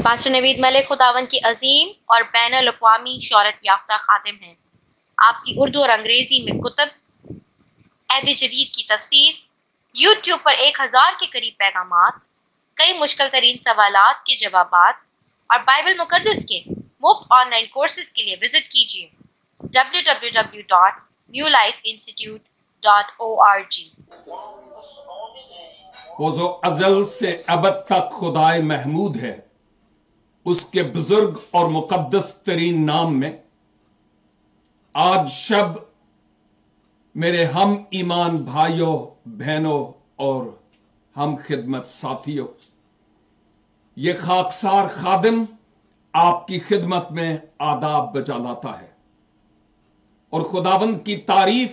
Pastor نوید ملک خداوند کی عظیم اور بین الاقوامی شہرت یافتہ خادم ہیں۔ آپ کی اردو اور انگریزی میں کتب، عہد جدید کی تفسیر، یوٹیوب پر 1000 کے قریب پیغامات، کئی مشکل ترین سوالات کے جوابات اور بائبل مقدس کے مفت آن لائن کورسز کے لیے وزٹ کیجیے www.newlifeinstitute.org۔ وہ جو ازل سے ابد تک خدائے محمود ہے، اس کے بزرگ اور مقدس ترین نام میں آج شب میرے ہم ایمان بھائیوں، بہنوں اور ہم خدمت ساتھیوں، یہ خاکسار خادم آپ کی خدمت میں آداب بجا لاتا ہے اور خداوند کی تعریف،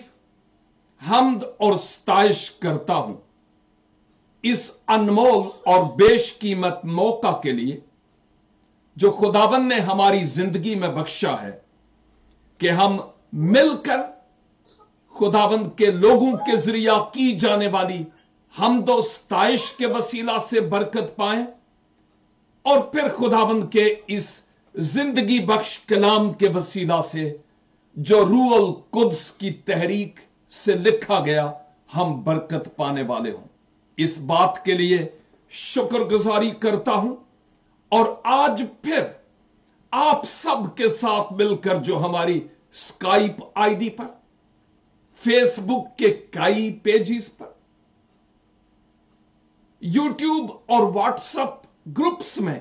حمد اور ستائش کرتا ہوں اس انمول اور بیش قیمت موقع کے لیے جو خداوند نے ہماری زندگی میں بخشا ہے کہ ہم مل کر خداوند کے لوگوں کے ذریعہ کی جانے والی حمد و ستائش کے وسیلہ سے برکت پائیں، اور پھر خداوند کے اس زندگی بخش کلام کے وسیلہ سے جو روح القدس کی تحریک سے لکھا گیا ہم برکت پانے والے ہوں۔ اس بات کے لیے شکر گزاری کرتا ہوں، اور آج پھر آپ سب کے ساتھ مل کر جو ہماری اسکائپ آئی ڈی پر، فیس بک کے کئی پیجز پر، یوٹیوب اور واٹس ایپ گروپس میں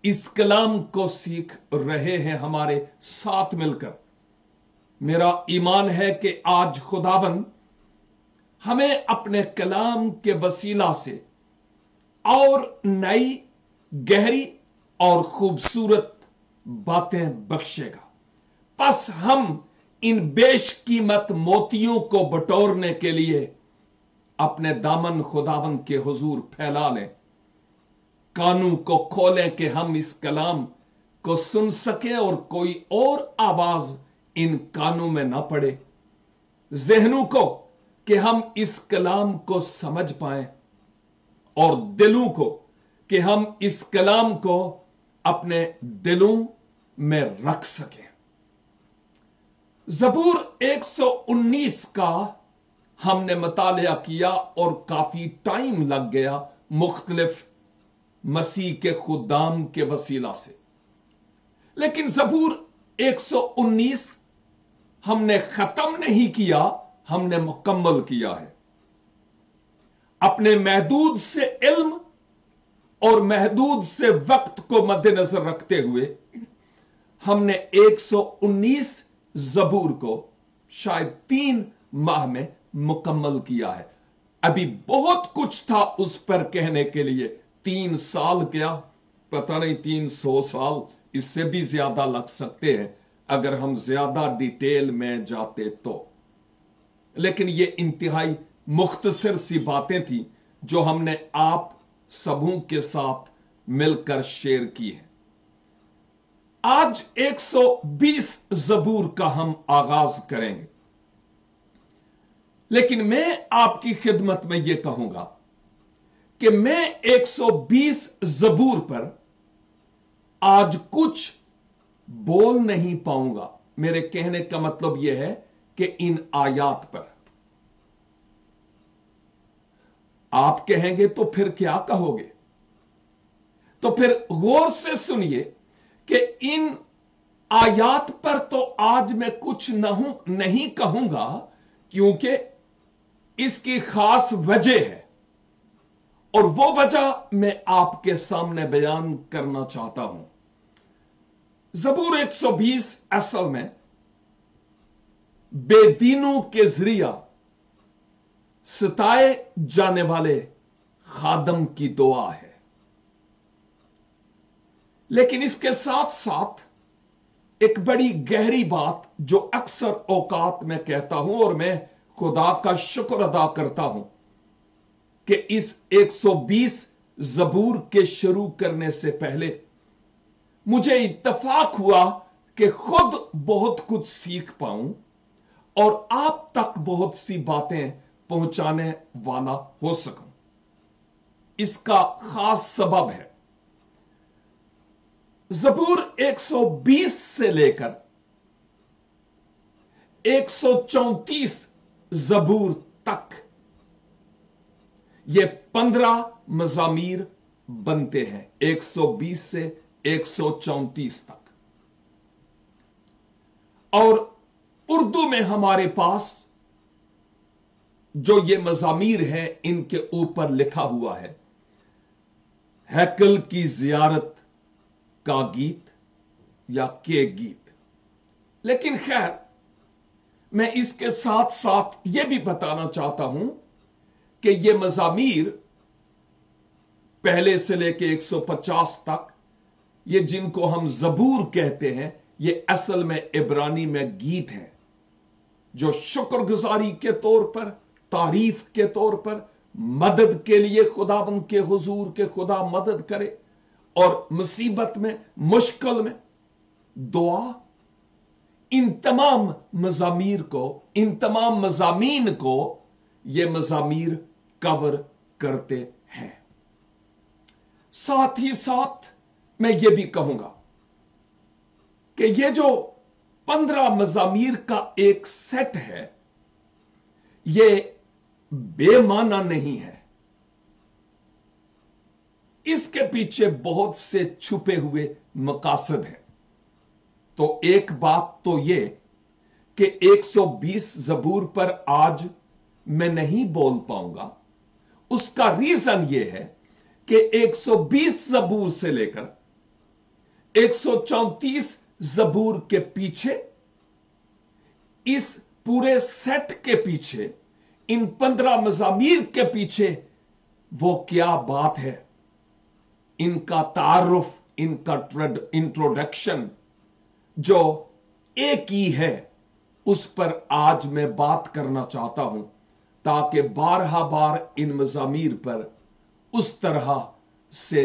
اس کلام کو سیکھ رہے ہیں ہمارے ساتھ مل کر، میرا ایمان ہے کہ آج خداوند ہمیں اپنے کلام کے وسیلہ سے اور نئی، گہری اور خوبصورت باتیں بخشے گا۔ پس ہم ان بیش قیمت موتیوں کو بٹورنے کے لیے اپنے دامن خداوند کے حضور پھیلا لیں، کانوں کو کھولیں کہ ہم اس کلام کو سن سکیں اور کوئی اور آواز ان کانوں میں نہ پڑے، ذہنوں کو کہ ہم اس کلام کو سمجھ پائیں، اور دلوں کو کہ ہم اس کلام کو اپنے دلوں میں رکھ سکیں۔ زبور 119 کا ہم نے مطالعہ کیا اور کافی ٹائم لگ گیا مختلف مسیح کے خدام کے وسیلہ سے، لیکن زبور 119 ہم نے ختم نہیں کیا، ہم نے مکمل کیا ہے۔ اپنے محدود سے علم اور محدود سے وقت کو مد نظر رکھتے ہوئے ہم نے 119 زبور کو شاید 3 ماہ میں مکمل کیا ہے۔ ابھی بہت کچھ تھا اس پر کہنے کے لیے، 3 سال کیا پتہ نہیں، 300 سال اس سے بھی زیادہ لگ سکتے ہیں اگر ہم زیادہ ڈیٹیل میں جاتے تو، لیکن یہ انتہائی مختصر سی باتیں تھیں جو ہم نے آپ سبوں کے ساتھ مل کر شیئر کی ہیں۔ آج 120 زبور کا ہم آغاز کریں گے، لیکن میں آپ کی خدمت میں یہ کہوں گا کہ میں 120 زبور پر آج کچھ بول نہیں پاؤں گا۔ میرے کہنے کا مطلب یہ ہے کہ ان آیات پر آپ کہیں گے تو پھر کیا کہو گے؟ تو پھر غور سے سنیے کہ ان آیات پر تو آج میں کچھ نہیں کہوں گا، کیونکہ اس کی خاص وجہ ہے، اور وہ وجہ میں آپ کے سامنے بیان کرنا چاہتا ہوں۔ زبور 120 اصل میں بے دینوں کے ذریعہ ستائے جانے والے خادم کی دعا ہے، لیکن اس کے ساتھ ساتھ ایک بڑی گہری بات جو اکثر اوقات میں کہتا ہوں، اور میں خدا کا شکر ادا کرتا ہوں کہ اس 120 زبور کے شروع کرنے سے پہلے مجھے اتفاق ہوا کہ خود بہت کچھ سیکھ پاؤں اور آپ تک بہت سی باتیں پہنچانے والا ہو سکوں۔ اس کا خاص سبب ہے जबूर 120 से लेकर 134 जबूर तक ये 15 मजामीर बनते हैं, 120 से 134 तक। और उर्दू में हमारे पास जो ये मजामीर हैं, इनके ऊपर लिखा हुआ है हैकल की जियारत का गीत या के गीत। लेकिन खैर, मैं इसके साथ साथ यह भी बताना चाहता हूं कि ये मजामीर पहले से लेके 150 तक, ये जिनको हम जबूर कहते हैं, ये असल में इब्रानी में गीत हैं जो शुक्रगुजारी के तौर पर, तारीफ के तौर पर, मदद के लिए खुदावंद के हुजूर के खुदा मदद करे, और मुसीबत में, मुश्किल में दुआ, इन तमाम मजामीर को, इन तमाम मजामीन को ये मजामीर कवर करते हैं। साथ ही साथ मैं ये भी कहूंगा कि ये जो 15 मजामीर का एक सेट है, ये बेमाना नहीं है। इसके पीछे बहुत से छुपे हुए मकासद हैं। तो एक बात तो ये कि 120 जबूर पर आज मैं नहीं बोल पाऊंगा। उसका रीजन यह है कि 120 जबूर से लेकर 134 जबूर के पीछे, इस पूरे सेट के पीछे, इन 15 मजामीर के पीछे वो क्या बात है, इनका तारुफ, इनका इंट्रोडक्शन जो एक ही है, उस पर आज मैं बात करना चाहता हूं, ताकि बारहा बार इन मजामीर पर उस तरह से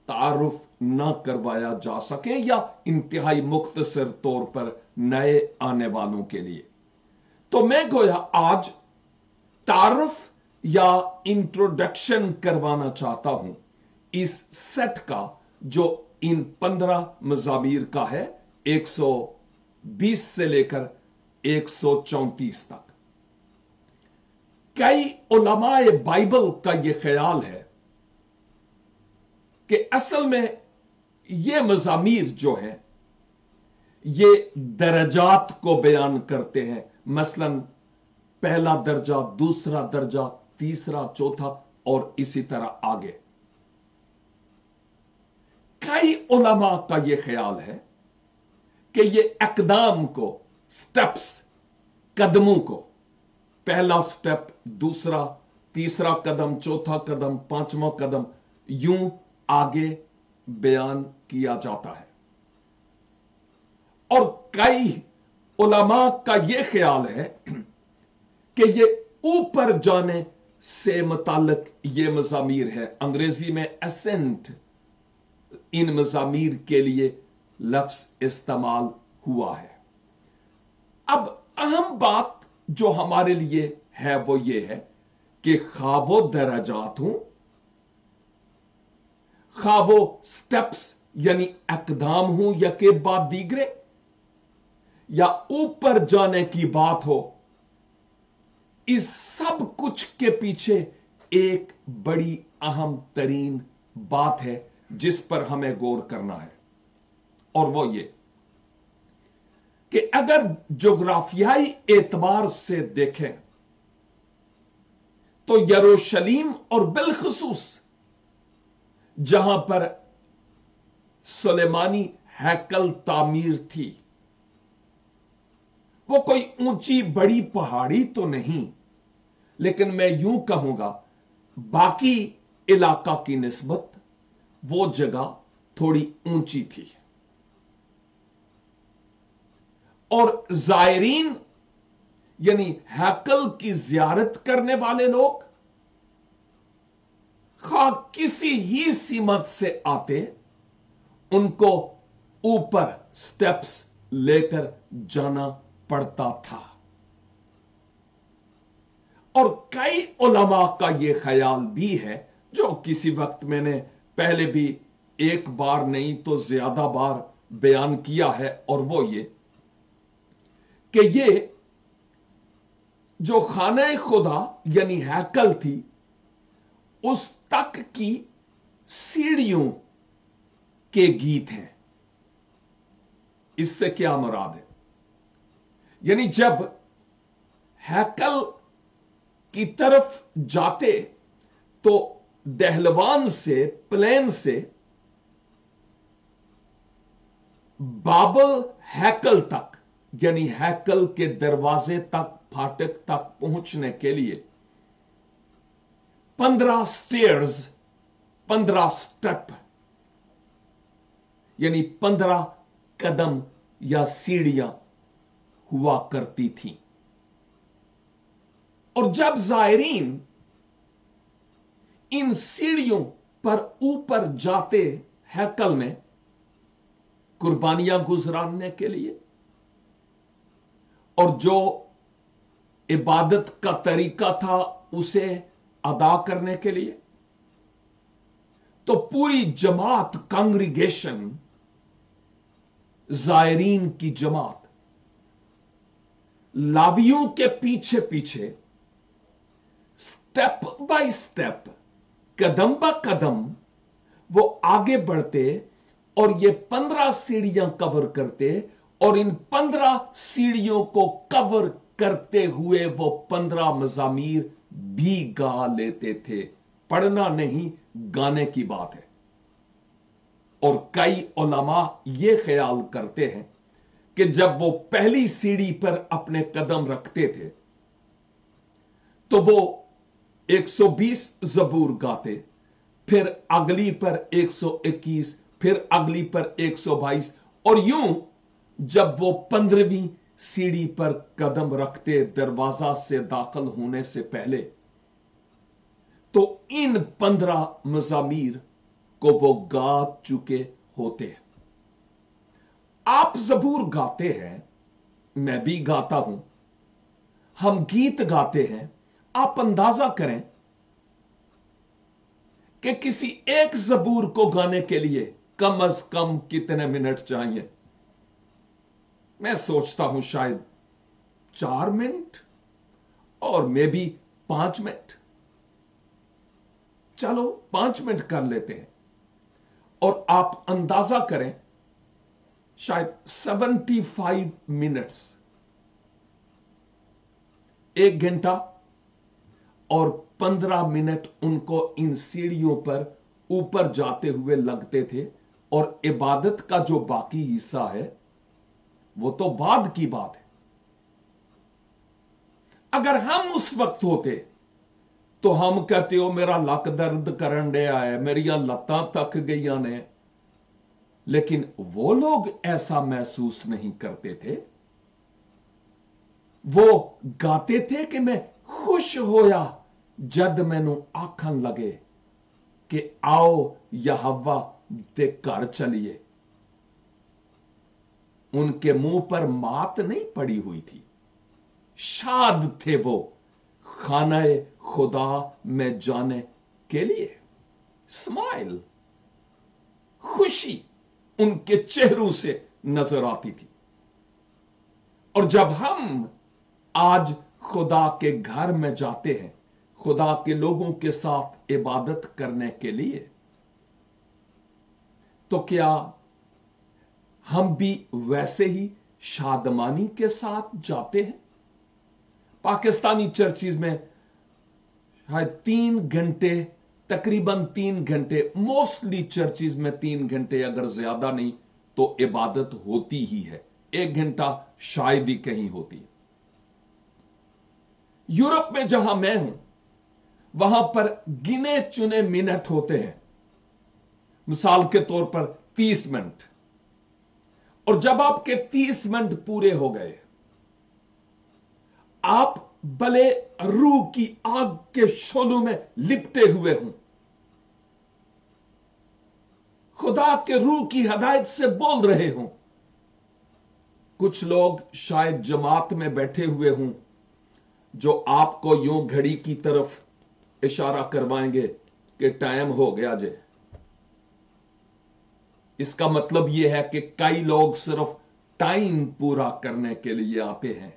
तारुफ ना करवाया जा सके, या इंतहाई मुख्तसर तौर पर नए आने वालों के लिए। तो मैं गोया आज तारुफ या इंट्रोडक्शन करवाना चाहता हूं इस सेट का, जो इन 15 मजामीर का है, 120 से लेकर 134 तक। कई उलमाए बाइबल का यह ख्याल है कि असल में ये मजामीर जो है, ये दर्जात को बयान करते हैं। मसलन पहला दर्जा, दूसरा दर्जा, तीसरा, चौथा और इसी तरह आगे। कई उलमा का यह ख्याल है कि ये अकदाम को, स्टेप्स, कदमों को, पहला स्टेप, दूसरा, तीसरा कदम, चौथा कदम, पांचवा कदम, यूं आगे बयान किया जाता है। और कई उलमा का यह ख्याल है कि ये ऊपर जाने से मुताल्लिक ये मजामीर है। अंग्रेजी में एसेंट इन मजामीर के लिए लफ्ज इस्तेमाल हुआ है। अब अहम बात जो हमारे लिए है वो ये है कि ख्वाबो दराजात हूं, ख्वाबो स्टेप्स यानी अकदाम हूं, या के बाद दीगरे, या ऊपर जाने की बात हो, इस सब कुछ के पीछे एक बड़ी अहम तरीन बात है जिस पर हमें गौर करना है, और वो ये कि अगर जोग्राफियाई एतबार से देखें तो यरूशलेम और बिलखसूस जहां पर सुलेमानी हैकल तामीर थी, वो कोई ऊंची बड़ी पहाड़ी तो नहीं, लेकिन मैं यूं कहूंगा बाकी इलाका की निस्बत वो जगह थोड़ी ऊंची थी। और जायरीन यानी हैकल की जियारत करने वाले लोग खा किसी ही सीमत से आते, उनको ऊपर स्टेप्स लेकर जाना पड़ता था। और कई उलमा का यह ख्याल भी है, जो किसी वक्त मैंने पहले भी एक बार नहीं तो ज्यादा बार बयान किया है, और वो ये कि ये जो खाने खुदा यानी हैकल थी, उस तक की सीढ़ियों के गीत हैं। इससे क्या मुराद है? यानी जब हैकल की तरफ जाते तो दहलवान से, प्लेन से बाबल हैकल तक, यानी हैकल के दरवाजे तक, फाटक तक पहुंचने के लिए 15 स्टेयर्स, 15 स्टेप, यानी 15 कदम या सीढ़ियां हुआ करती थी। और जब जायरीन इन सीढ़ियों पर ऊपर जाते हैकल में कुर्बानियां गुजराने के लिए, और जो इबादत का तरीका था उसे अदा करने के लिए, तो पूरी जमात, कांग्रीगेशन, जायरीन की जमात लावियों के पीछे पीछे स्टेप बाय स्टेप, कदम ब कदम वो आगे बढ़ते और ये 15 सीढ़ियां कवर करते, और इन 15 सीढ़ियों को कवर करते हुए वो 15 मज़ामीर भी गा लेते थे। पढ़ना नहीं, गाने की बात है। और कई उलमा ये ख्याल करते हैं कि जब वो पहली सीढ़ी पर अपने कदम रखते थे तो वो 120 जबूर गाते, फिर अगली पर 121, फिर अगली पर 122, और यूं जब वो 15वीं सीढ़ी पर कदम रखते दरवाजा से दाखिल होने से पहले, तो इन 15 मज़ामीर को वो गा चुके होते हैं। आप जबूर गाते हैं, मैं भी गाता हूं, हम गीत गाते हैं। आप अंदाजा करें कि किसी एक जबूर को गाने के लिए कम अज कम कितने मिनट चाहिए? मैं सोचता हूं शायद 4 मिनट, और मे भी 5 मिनट। चलो 5 मिनट कर लेते हैं, और आप अंदाजा करें शायद 75 मिनट्स, 1 घंटा और 15 मिनट उनको इन सीढ़ियों पर ऊपर जाते हुए लगते थे। और इबादत का जो बाकी हिस्सा है वो तो बाद की बात है। अगर हम उस वक्त होते तो हम कहते हो मेरा लक दर्द करन डया है, मेरिया लत्तां थक गईयां ने। लेकिन वो लोग ऐसा महसूस नहीं करते थे। वो गाते थे कि मैं खुश होया जद मैनू आखन लगे कि आओ यहोवा दे घर चलिए। उनके मुंह पर मात नहीं पड़ी हुई थी, शाद थे वो खानाए खुदा में जाने के लिए। स्माइल, खुशी उनके चेहरों से नजर आती थी। और जब हम आज खुदा के घर में जाते हैं, खुदा के लोगों के साथ इबादत करने के लिए, तो क्या हम भी वैसे ही शादमानी के साथ जाते हैं? पाकिस्तानी चर्चिज में शायद 3 घंटे, तकरीबन 3 घंटे, मोस्टली चर्चिज में 3 घंटे, अगर ज्यादा नहीं तो इबादत होती ही है। 1 घंटा शायद ही कहीं होती है। यूरोप में जहां मैं हूं वहां पर गिने चुने मिनट होते हैं, मिसाल के तौर पर 30 मिनट। और जब आपके 30 मिनट पूरे हो गए, आप भले रूह की आग के शोलों में लिपटे हुए हों, खुदा के रूह की हदायत से बोल रहे हों। कुछ लोग शायद जमात में बैठे हुए हों जो आपको यूं घड़ी की तरफ इशारा करवाएंगे कि टाइम हो गया जे। इसका मतलब यह है कि कई लोग सिर्फ टाइम पूरा करने के लिए आते हैं,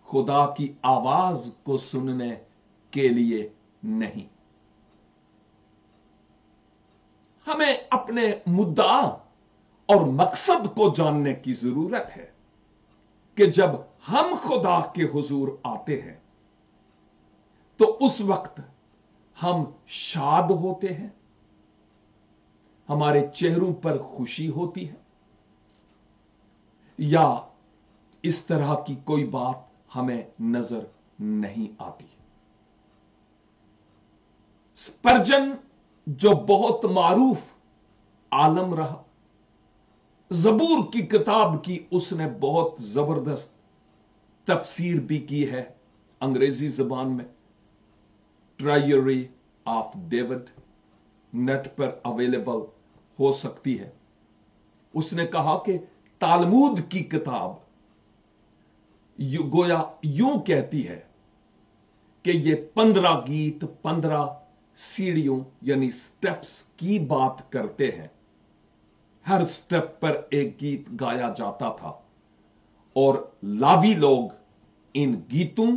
खुदा की आवाज को सुनने के लिए नहीं। हमें अपने मुद्दा और मकसद को जानने की जरूरत है कि जब हम खुदा के हुजूर आते हैं तो उस वक्त हम शाद होते हैं, हमारे चेहरों पर खुशी होती है, या इस तरह की कोई बात हमें नजर नहीं आती। स्पर्जन जो बहुत मारूफ आलम रहा, ज़बूर की किताब की उसने बहुत जबरदस्त तफसीर भी की है अंग्रेजी जबान में। ट्रायरी ऑफ डेविड नेट पर अवेलेबल हो सकती है। उसने कहा कि तालमूद की किताब गोया यूं कहती है कि ये 15 गीत 15 सीढ़ियों यानी स्टेप्स की बात करते हैं। हर स्टेप पर एक गीत गाया जाता था और लावी लोग इन गीतों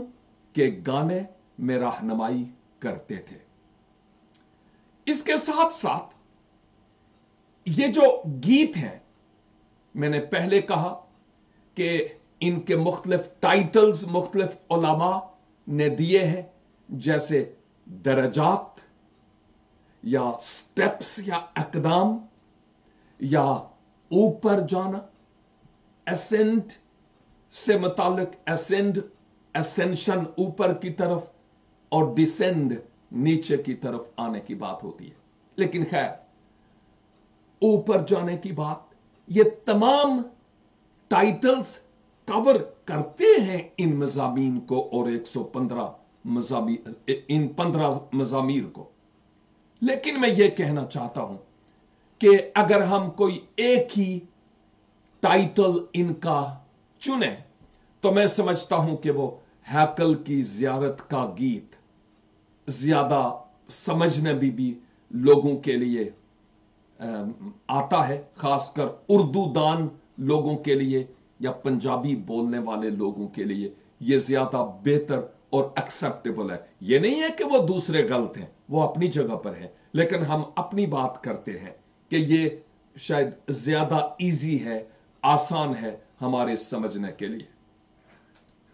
के गाने में रहनुमाई करते थे। इसके साथ साथ ये जो गीत हैं, मैंने पहले कहा कि इनके मुख्तलिफ टाइटल्स मुख्तलिफ उलमा ने दिए हैं, जैसे दरजात या स्टेप्स या अकदाम या ऊपर जाना, एसेंट से मुतालिक एसेंड एसेंशन ऊपर की तरफ और डिसेंड नीचे की तरफ आने की बात होती है। लेकिन खैर, ऊपर जाने की बात, ये तमाम टाइटल्स कवर करते हैं इन मज़ामीन को और 115 मज़ामीर, इन 15 मज़ामीर को। लेकिन मैं ये कहना चाहता हूं कि अगर हम कोई एक ही टाइटल इनका चुने तो मैं समझता हूं कि वो हैकल की जियारत का गीत ज्यादा समझने भी लोगों के लिए आता है, खासकर उर्दू दान लोगों के लिए या पंजाबी बोलने वाले लोगों के लिए यह ज्यादा बेहतर और एक्सेप्टेबल है। यह नहीं है कि वो दूसरे गलत हैं, वो अपनी जगह पर है, लेकिन हम अपनी बात करते हैं कि ये शायद ज्यादा इजी है, आसान है हमारे समझने के लिए।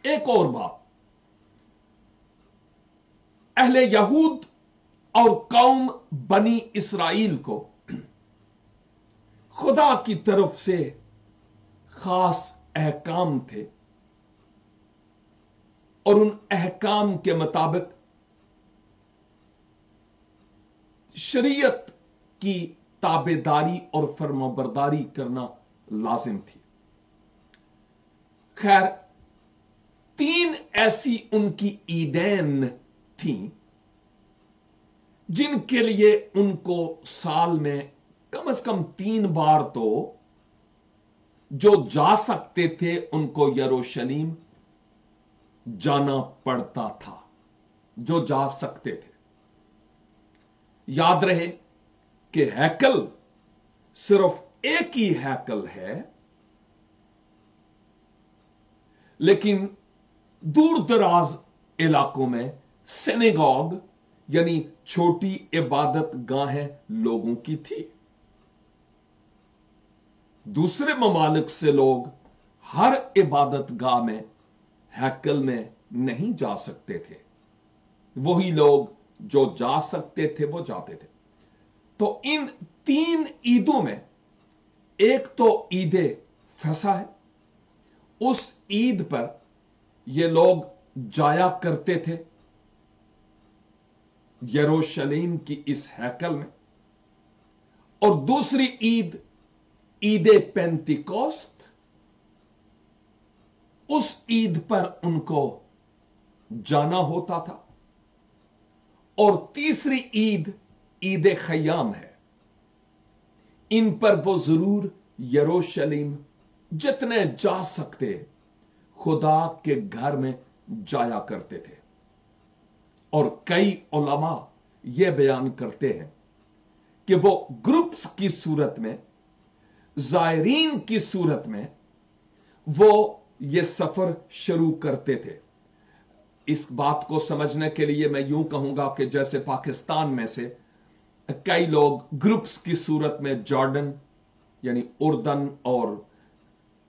एक और बात, अहले यहूद और कौम बनी इसराइल को खुदा की तरफ से खास अहकाम थे और उन अहकाम के मुताबिक शरीयत की ताबेदारी और फर्माबरदारी करना लाजिम थी। खैर, 3 ऐसी उनकी ईदैन थीं जिनके लिए उनको साल में कम से कम 3 बार तो जो जा सकते थे उनको यरूशलेम जाना पड़ता था, जो जा सकते थे। याद रहे कि हैकल सिर्फ एक ही हैकल है, लेकिन दूर दराज इलाकों में सिनेगॉग यानी छोटी इबादत गाहें लोगों की थी। दूसरे ममालिक से लोग हर इबादत गाह में हैकल में नहीं जा सकते थे, वही लोग जो जा सकते थे वो जाते थे। तो इन 3 ईदों में एक तो ईद फसह है, उस ईद पर ये लोग जाया करते थे यरूशलेम की इस हैकल में। और दूसरी ईद, ईद पेंतिकोस्त, उस ईद पर उनको जाना होता था। और तीसरी ईद, ईद खयाम है, इन पर वो जरूर यरूशलेम जितने जा सकते खुदा के घर में जाया करते थे। और कई उलमा यह बयान करते हैं कि वो ग्रुप्स की सूरत में, ज़ायरीन की सूरत में वो ये सफर शुरू करते थे। इस बात को समझने के लिए मैं यूं कहूंगा कि जैसे पाकिस्तान में से कई लोग ग्रुप्स की सूरत में जॉर्डन यानी उर्दन और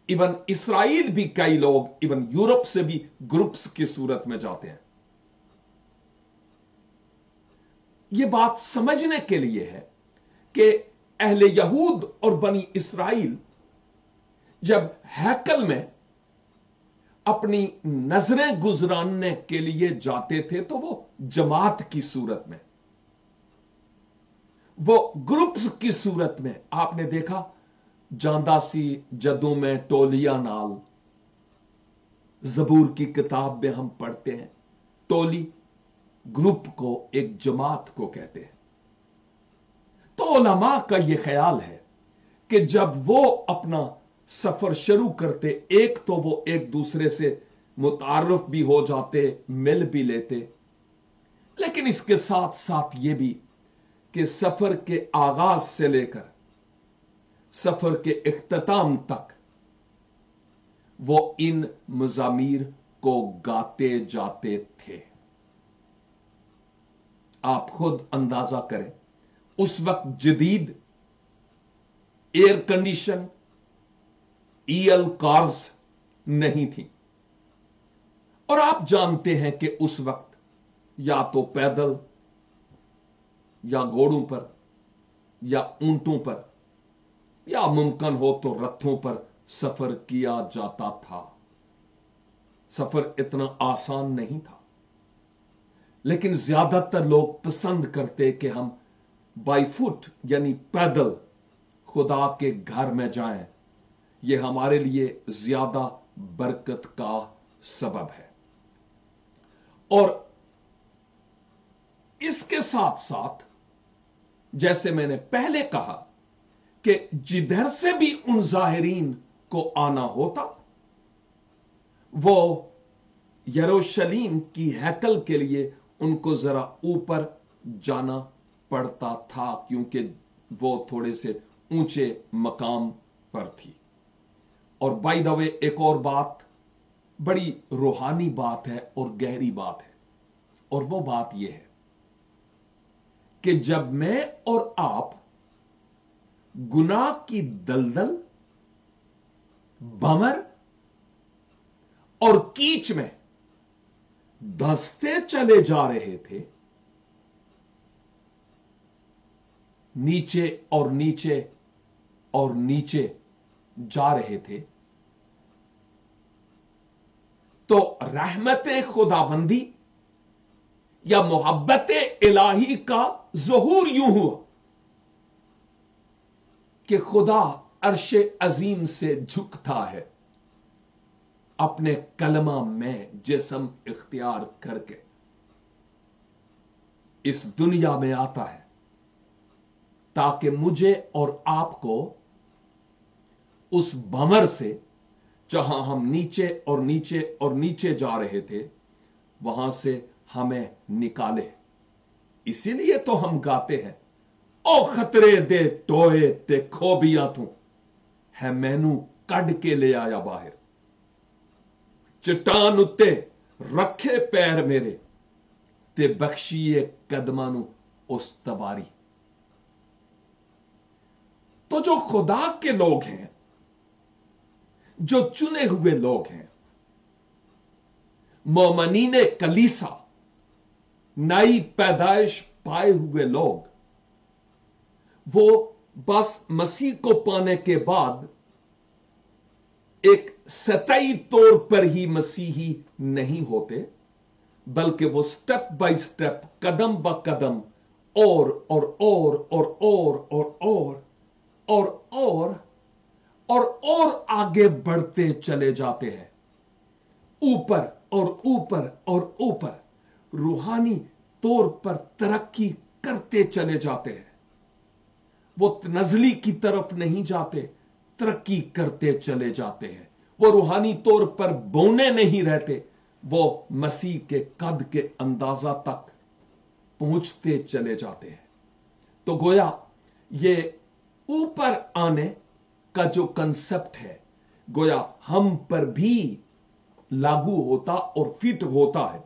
इवन इसराइल भी कई लोग इवन यूरोप से भी ग्रुप्स की सूरत में जाते हैं। यह बात समझने के लिए है कि अहले यहूद और बनी इसराइल जब हैकल में अपनी नजरें गुजराने के लिए जाते थे तो वो जमात की सूरत में, वो ग्रुप्स की सूरत में। आपने देखा जांदा सी जदों में टोलिया नाल, जबूर की किताब में हम पढ़ते हैं टोली ग्रुप को, एक जमात को कहते हैं। तो उलमा का यह ख्याल है कि जब वो अपना सफर शुरू करते, एक तो वो एक दूसरे से मुतारफ भी हो जाते, मिल भी लेते, लेकिन इसके साथ साथ ये भी कि सफर के आगाज से लेकर सफर के इख्तिताम तक वो इन मज़ामीर को गाते जाते थे। आप खुद अंदाजा करें, उस वक्त जदीद एयर कंडीशन ईएल कार्स नहीं थी, और आप जानते हैं कि उस वक्त या तो पैदल या घोड़ों पर या ऊंटों पर या मुमकिन हो तो रथों पर सफर किया जाता था। सफर इतना आसान नहीं था, लेकिन ज्यादातर लोग पसंद करते कि हम बाई फुट यानी पैदल खुदा के घर में जाएं। यह हमारे लिए ज्यादा बरकत का सबब है। और इसके साथ साथ जैसे मैंने पहले कहा कि जिधर से भी उन जाहिरीन को आना होता, वो यरूशलेम की हैकल के लिए उनको जरा ऊपर जाना पड़ता था, क्योंकि वो थोड़े से ऊंचे मकाम पर थी। और बाय द वे एक और बात, बड़ी रूहानी बात है और गहरी बात है, और वो बात यह है कि जब मैं और आप गुनाह की दलदल, भंवर और कीच में धंसते चले जा रहे थे, नीचे और नीचे और नीचे जा रहे थे, तो रहमत खुदाबंदी या मोहब्बत इलाही का ज़हूर यूं हुआ कि खुदा अर्शे अजीम से झुकता है, अपने कलमा में जिस्म इख्तियार करके इस दुनिया में आता है, ताकि मुझे और आपको उस भंवर से, जहां हम नीचे और नीचे और नीचे जा रहे थे, वहां से हमें निकाले। इसीलिए तो हम गाते हैं, ओ खतरे दे टोए ते खोबिया तू है मैनू कड के ले आया बाहर, चट्टान उत्ते रखे पैर मेरे ते बख्शीए कदमां नू उस तवारी। तो जो खुदा के लोग हैं, जो चुने हुए लोग हैं, मोमनीने कलीसा, नई पैदाइश पाए हुए लोग, वो बस मसीह को पाने के बाद एक सतही तौर पर ही मसीही नहीं होते, बल्कि वो स्टेप बाय स्टेप, कदम ब कदम और आगे बढ़ते चले जाते हैं, ऊपर और ऊपर और ऊपर, रूहानी तौर पर तरक्की करते चले जाते हैं। वो नजली की तरफ नहीं जाते, तरक्की करते चले जाते हैं। वो रूहानी तौर पर बौने नहीं रहते, वो मसीह के कद के अंदाजा तक पहुंचते चले जाते हैं। तो गोया ये ऊपर आने का जो कंसेप्ट है गोया हम पर भी लागू होता और फिट होता है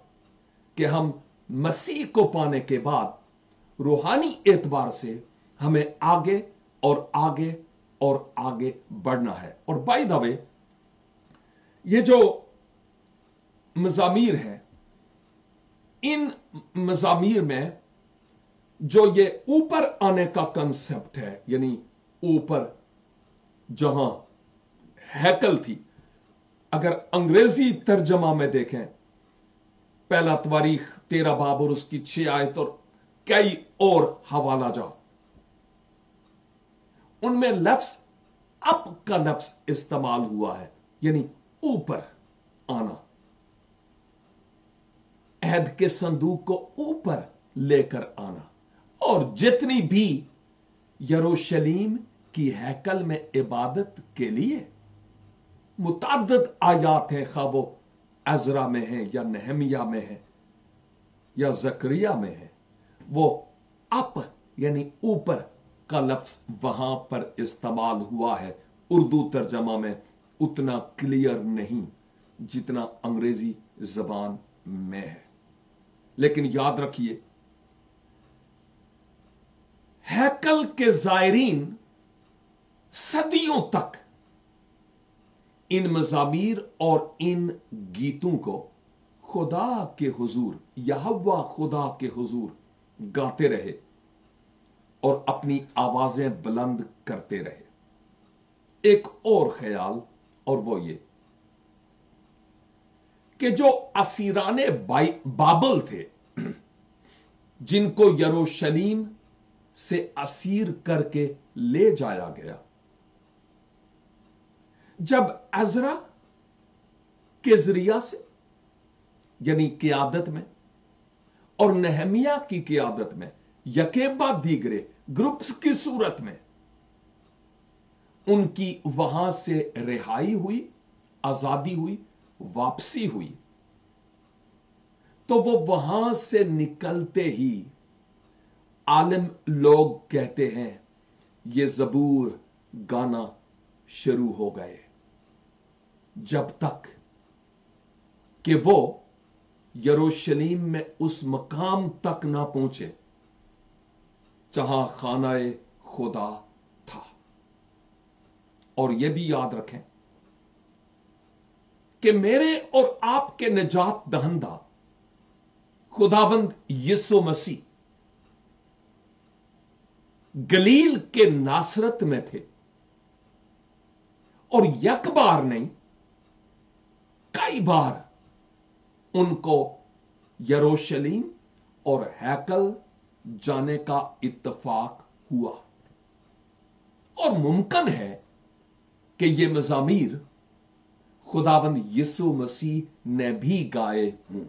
कि हम मसीह को पाने के बाद रूहानी एतबार से हमें आगे और आगे और आगे बढ़ना है। और बाय द वे, ये जो मज़ामीर है, इन मज़ामीर में जो ये ऊपर आने का कंसेप्ट है, यानी ऊपर जहां हैकल थी, अगर अंग्रेजी तर्जमा में देखें, पहला तवारीख 13 बाब और उसकी 6 आयत और कई और हवाला जात, उनमें लफ्ज अप का लफ्ज इस्तेमाल हुआ है, यानी ऊपर आना, अहद के संदूक को ऊपर लेकर आना। और जितनी भी यरूशलेम की हैकल में इबादत के लिए मुतअद्दिद आयात हैं, खा वो अज़रा में है या नहमिया में है या ज़करिया में है, वो अप यानी ऊपर का लफ्ज वहां पर इस्तेमाल हुआ है। उर्दू तर्जमा में उतना क्लियर नहीं जितना अंग्रेजी जबान में है। लेकिन याद रखिए, हैकल के ज़ायरीन सदियों तक इन मज़ामीर और इन गीतों को खुदा के हुजूर, यहोवा खुदा के हुजूर गाते रहे और अपनी आवाजें बुलंद करते रहे। एक और ख्याल, और वो ये कि जो असीराने बाबल थे, जिनको यरूशलेम से असीर करके ले जाया गया, जब अज़रा के जरिया से यानी क़ियादत में और नहमिया की क़ियादत में यकेबा दीगरे ग्रुप्स की सूरत में उनकी वहां से रिहाई हुई, आजादी हुई, वापसी हुई, तो वो वहां से निकलते ही आलिम लोग कहते हैं ये ज़बूर गाना शुरू हो गए, जब तक कि वो यरूशलेम में उस मकाम तक ना पहुंचे जहां खानाए खुदा था। और यह भी याद रखें कि मेरे और आपके निजात दहंदा खुदाबंद यीशु मसीह गलील के नासरत में थे, और एक बार नहीं कई बार उनको यरूशलेम और हैकल जाने का इत्तफाक हुआ। और मुमकिन है कि ये मज़ामीर खुदावंद यीशु मसीह ने भी गाए हों,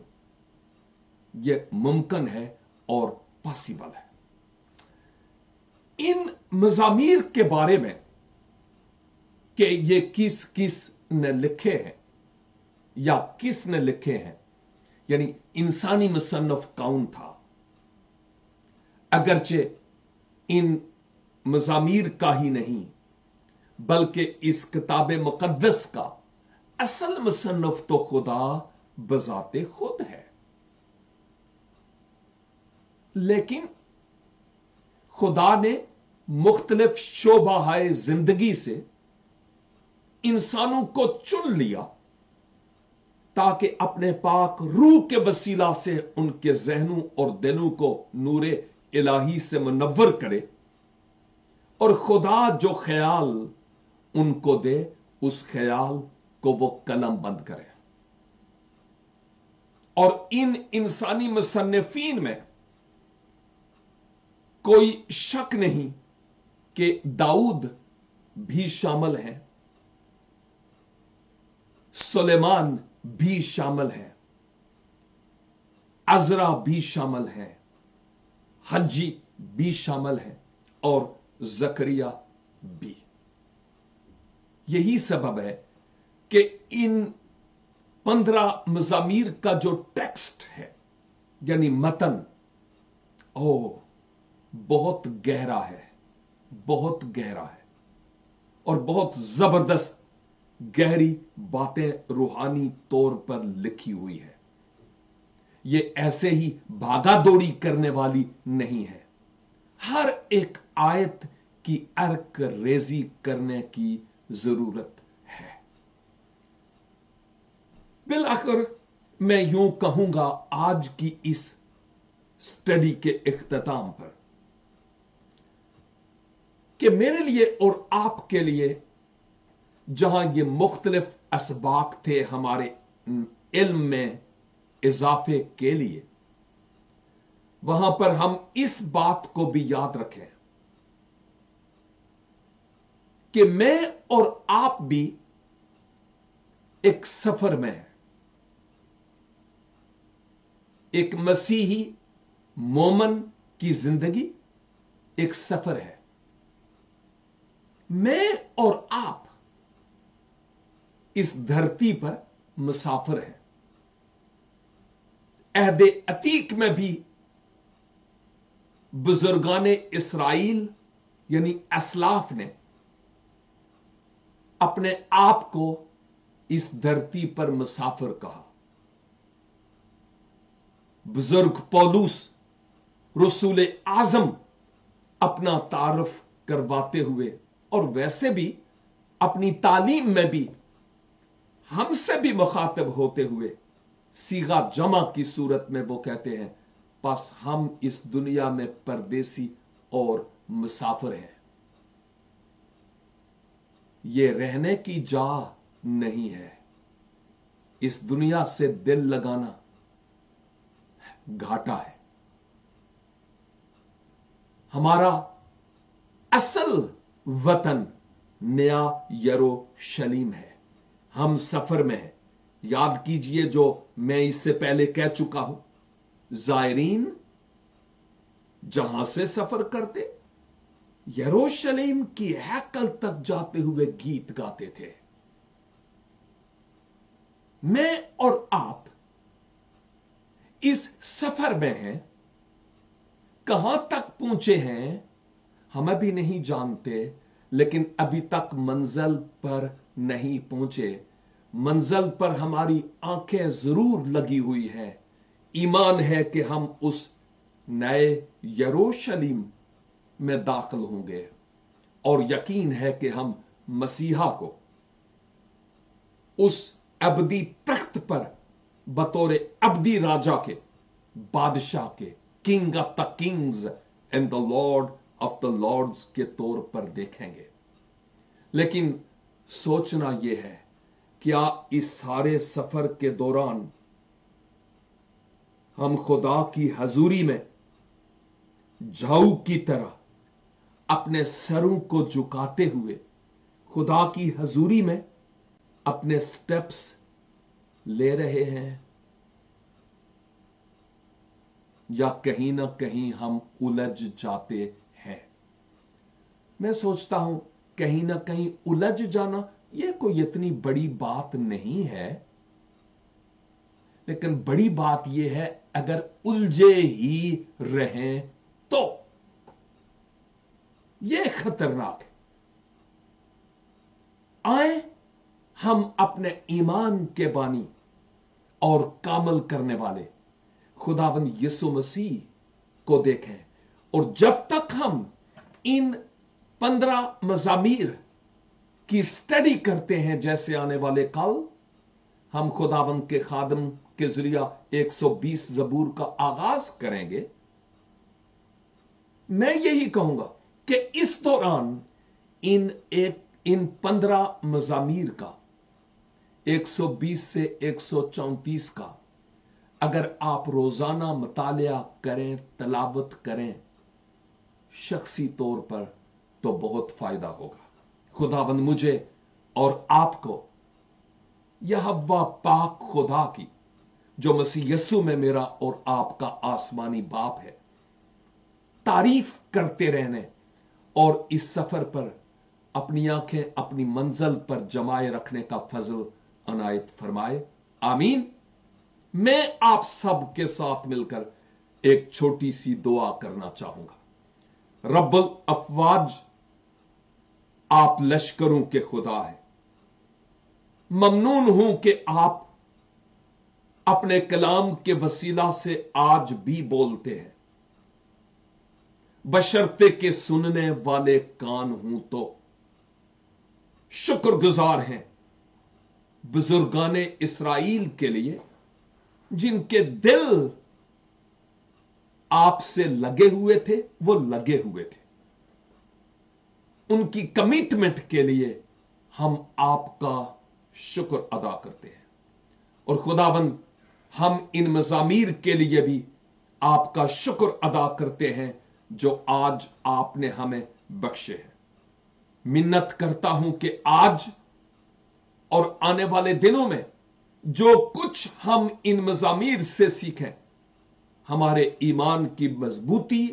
यह मुमकिन है और पॉसिबल है। इन मज़ामीर के बारे में कि ये किस किस ने लिखे हैं या किस ने लिखे हैं, यानी इंसानी मुसन्नफ कौन था, अगरचे इन मज़ामीर का ही नहीं बल्कि इस किताब मुकद्दस का असल मुसन्नफ तो खुदा बजाते खुद है, लेकिन खुदा ने मुख्तलिफ शोबाहाए जिंदगी से इंसानों को चुन लिया ताकि अपने पाक रूह के वसीला से उनके जहनों और दिलों को नूरे इलाही से मुनव्वर करे, और खुदा जो ख्याल उनको दे उस ख्याल को वो कलम बंद करे। और इन इंसानी मुसन्निफीन में कोई शक नहीं कि दाऊद भी शामिल हैं, सुलेमान भी शामिल हैं, अज़रा भी शामिल हैं, हज्जी भी शामिल हैं और ज़करिया भी। यही सबब है कि इन 15 मज़ामीर का जो टेक्स्ट है यानी मतन, बहुत गहरा है, बहुत गहरा है और बहुत जबरदस्त गहरी बातें रूहानी तौर पर लिखी हुई है। ये ऐसे ही भागा दौड़ी करने वाली नहीं है। हर एक आयत की अर्क रेजी करने की जरूरत है। बिलाखिर मैं यूं कहूंगा आज की इस स्टडी के इख्तिताम पर कि मेरे लिए और आपके लिए जहां ये मुख्तलिफ असबाक थे हमारे इल्म में इजाफे के लिए, वहां पर हम इस बात को भी याद रखें कि मैं और आप भी एक सफर में हैं। एक मसीही मोमन की जिंदगी एक सफर है। मैं और आप इस धरती पर मुसाफिर हैं। अहदे अतीक में भी बुजुर्गाने इसराइल यानी असलाफ ने अपने आप को इस धरती पर मुसाफिर कहा। बुजुर्ग पौलुस रसूल आजम अपना तारुफ करवाते हुए और वैसे भी अपनी तालीम में भी हमसे भी मुखातिब होते हुए सीगा जमा की सूरत में वो कहते हैं, बस हम इस दुनिया में परदेसी और मुसाफिर हैं। ये रहने की जा नहीं है। इस दुनिया से दिल लगाना घाटा है। हमारा असल वतन नया यरूशलेम है। हम सफर में हैं। याद कीजिए जो मैं इससे पहले कह चुका हूं, जायरीन जहां से सफर करते यरूशलेम की हैकल तक जाते हुए गीत गाते थे। मैं और आप इस सफर में हैं। कहां तक पहुंचे हैं हम अभी नहीं जानते, लेकिन अभी तक मंजिल पर नहीं पहुंचे। मंजिल पर हमारी आंखें जरूर लगी हुई है। ईमान है कि हम उस नए यरूशलेम में दाखिल होंगे और यकीन है कि हम मसीहा को उस अबदी तख्त पर बतौर अबदी राजा के, बादशाह के, king of the kings and the lord of the lords के तौर पर देखेंगे। लेकिन सोचना यह है, क्या इस सारे सफर के दौरान हम खुदा की हजूरी में झाऊ की तरह अपने सरों को झुकाते हुए खुदा की हजूरी में अपने स्टेप्स ले रहे हैं, या कहीं ना कहीं हम उलझ जाते हैं? मैं सोचता हूं कहीं ना कहीं उलझ जाना यह कोई इतनी बड़ी बात नहीं है, लेकिन बड़ी बात यह है अगर उलझे ही रहें तो यह खतरनाक है। आए हम अपने ईमान के बानी और कामल करने वाले खुदावंद यीशु मसीह को देखें, और जब तक हम इन 15 मज़ामीर की स्टडी करते हैं, जैसे आने वाले कल हम खुदावंद के खादम के जरिया 120 ज़बूर का आगाज करेंगे, मैं यही कहूंगा कि इस दौरान इन 15 मज़ामीर का 120 से 134 का अगर आप रोजाना मुतालिया करें, तलावत करें शख्सी तौर पर, तो बहुत फायदा होगा। खुदावंद मुझे और आपको यहोवा पाक खुदा की, जो मसीह यीशु में मेरा और आपका आसमानी बाप है, तारीफ करते रहने और इस सफर पर अपनी आंखें अपनी मंजिल पर जमाए रखने का फजल अनायत फरमाए। आमीन। मैं आप सब के साथ मिलकर एक छोटी सी दुआ करना चाहूंगा। रब्बुल अफवाज आप लश्करों के खुदा हैं। ममनून हूं कि आप अपने कलाम के वसीला से आज भी बोलते हैं, बशर्ते के सुनने वाले कान हूं तो। शुक्रगुजार हैं बुजुर्गाने इस्राइल के लिए, जिनके दिल आपसे लगे हुए थे, वो लगे हुए थे। उनकी कमिटमेंट के लिए हम आपका शुक्र अदा करते हैं। और खुदावंद, हम इन मज़ामीर के लिए भी आपका शुक्र अदा करते हैं जो आज आपने हमें बख्शे हैं। मिन्नत करता हूं कि आज और आने वाले दिनों में जो कुछ हम इन मज़ामीर से सीखें, हमारे ईमान की मजबूती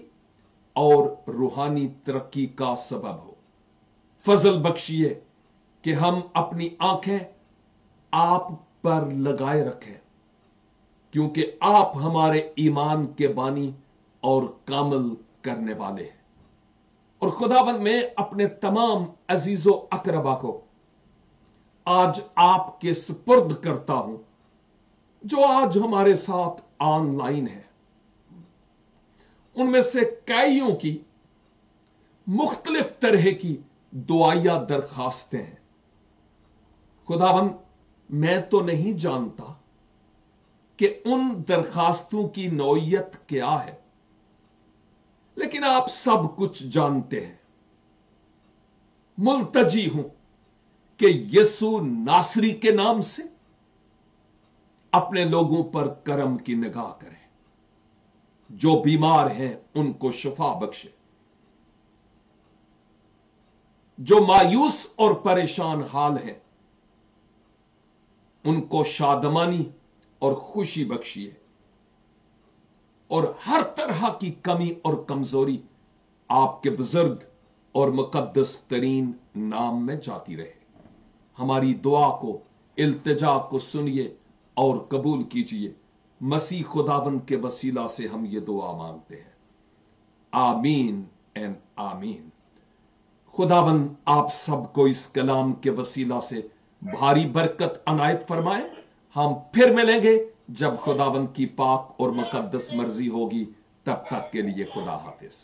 और रूहानी तरक्की का सबब हो। फजल बख्शिए कि हम अपनी आंखें आप पर लगाए रखें, क्योंकि आप हमारे ईमान के बानी और कामल करने वाले हैं। और खुदावंद, मैं अपने तमाम अजीजों अकरबा को आज आपके सुपुर्द करता हूं, जो आज हमारे साथ ऑनलाइन है। उनमें से कईयों की मुख्तलिफ तरह की दुआया दरखास्तें हैं। खुदावंद, मैं तो नहीं जानता कि उन दरखास्तों की नौयत क्या है, लेकिन आप सब कुछ जानते हैं। मुल्तजी हूं कि यीशु नासरी के नाम से अपने लोगों पर करम की निगाह करें। जो बीमार हैं उनको शिफा बख्शे, जो मायूस और परेशान हाल हैं उनको शादमानी और खुशी बख्शिए, और हर तरह की कमी और कमजोरी आपके बुजुर्ग और मुकद्दस तरीन नाम में जाती रहे। हमारी दुआ को, इल्तिजा को सुनिए और कबूल कीजिए। मसीह खुदावंद के वसीला से हम ये दुआ मांगते हैं, आमीन एंड आमीन। खुदावंद आप सबको इस कलाम के वसीला से भारी बरकत अनायत फरमाए। हम फिर मिलेंगे जब खुदावंद की पाक और मुकद्दस मर्जी होगी। तब तक के लिए खुदा हाफिज।